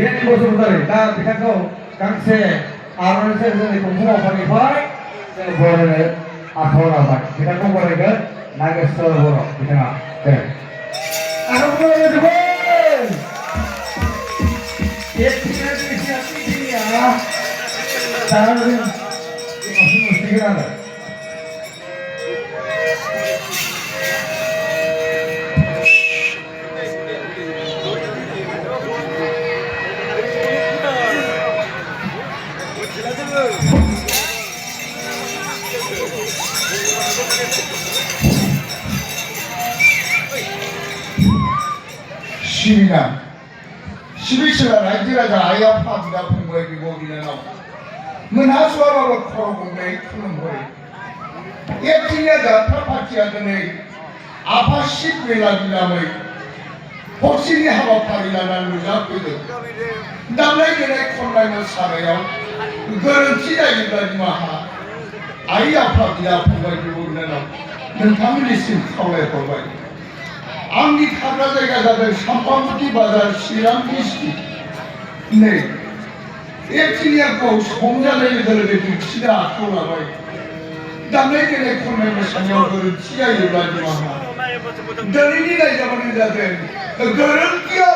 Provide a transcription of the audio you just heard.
बेनि बसुमतारी दा बिथांखौ गांसे आर'नाइजों जोंनि दंफाङाव फालिबाय जों बरायनो आखायाव लाबाय बिथांखौ बरायगोन नागेश्वर बर' बिथाङा दे आरो बरायजोबो एथिया दा जों मुस्तिगोन आरो 시민아, 11시간 라이즈라자 아이아파 비다 풍부의 비고기는 문하수아바로 코로 공부의 푸는 거리 예티냐자 타파티아드네 아파 10회나 비남의 복신이 하바파리라는 루자꾸드 남라이들의 콘라이는 살아요 그거는 지자이다지 마하 아이아파 비다 풍부의 비고기는 능탐리심 카오에 볼바이 आंनि थाग्रा जायगा जादों सामपामुथि बाजार चिरां डिस्ट्रिक्ट नै एथिनियाखौ संजानाय लोगो लोगो दिन्थिनो आखायाव लाबाय दामनाय देनाय खननाय मोसानायाव गोरोन्थि जायोब्ला निमाहा दिनैनि नायजाबानो जादों गोरोन्थिया